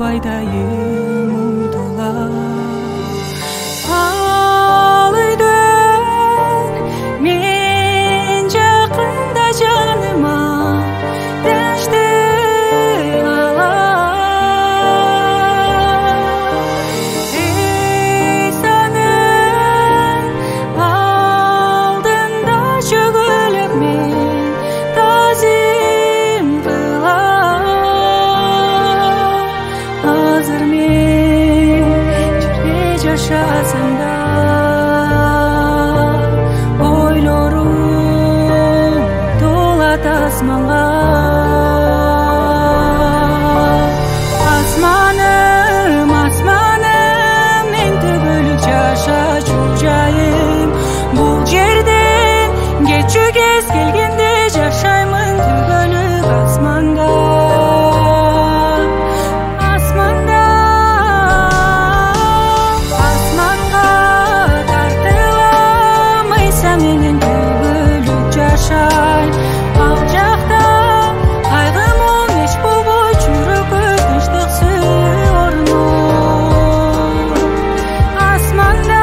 айдайым ұмтыла. Ал үйден мен жақында жаныма дәшті ала. Исаның алдында жүгіліп мен тазим қыла. Азыр мен жерде жашасам да ойлорум толат асманға. Асманым, асманым, мен түгілік жашачу жайым. Бұл жерден кетчү кез келгенде жашаймын түгілік асманда. Асманда, асманға тартылам, Иса менен түгілік жашай. Ал жақта қайғы мұң еш болбой, жүрегі тыныштық сүйі орны. Асманда,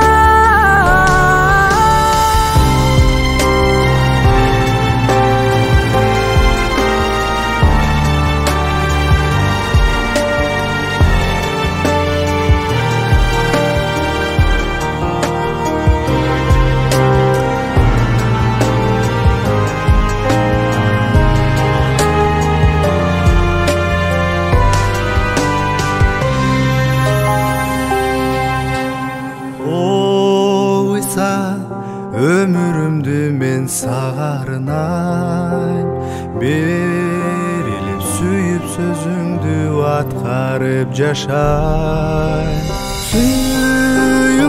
О Иса, өмүрүмдү мен сага арнайм. Берилип сүйүп сөзүңдү аткарып жашайм. Сүйүңдүн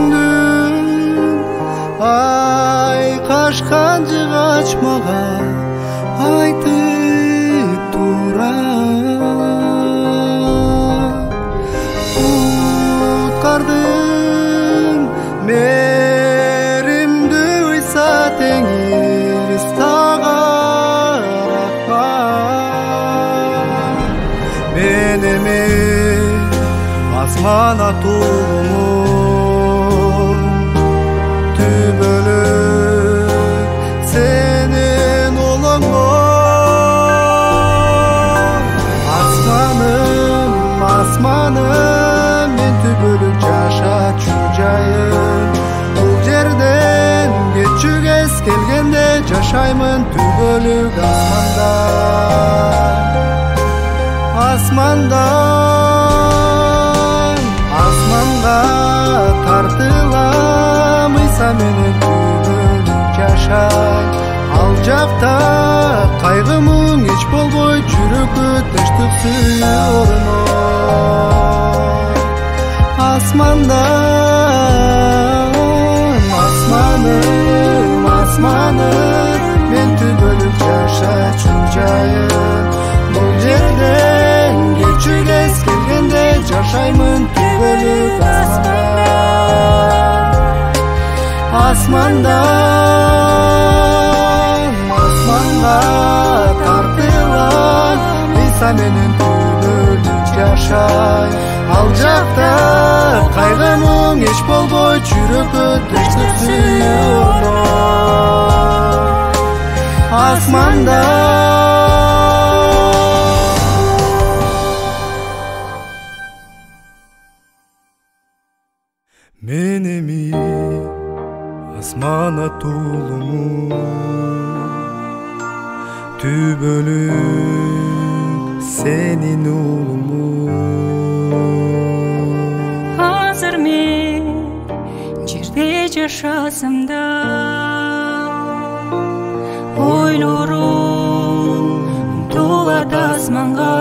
айкашкан жыгач мага айтып турам. Уткардың меримдүү Иса теңиз сага рахмат. Мен эми асман атуумун түбөлүк сенин улуңго. Асманым, асманым, мен түбөлүк жашачу жайым. Бул жерден кетчү кез келгенде жашаймын түбөлүк асманда. Асманда, асманга тартылам, Иса менен түбөлүк жашай. Ал жакта кайгы мұң эч болбой, жүрөгү тынчтык сүйүү орно. Асманда, асманым, асманым, мен түбөлүк жашачу жайым. Бул жерден кетчү кез келгенде жашаймын түбөлүк асманда. Асманда, асманга тартылам, Иса менен түбөлүк жашай. Ал жакта кайгы мұң эч болбой, жүрөгү тынчтык сүйүү орно. Асманда, мен эми асман атуулумун түбөлүк сенин улумун. азыр мен жерде жашасам да ойлорум толат асманга.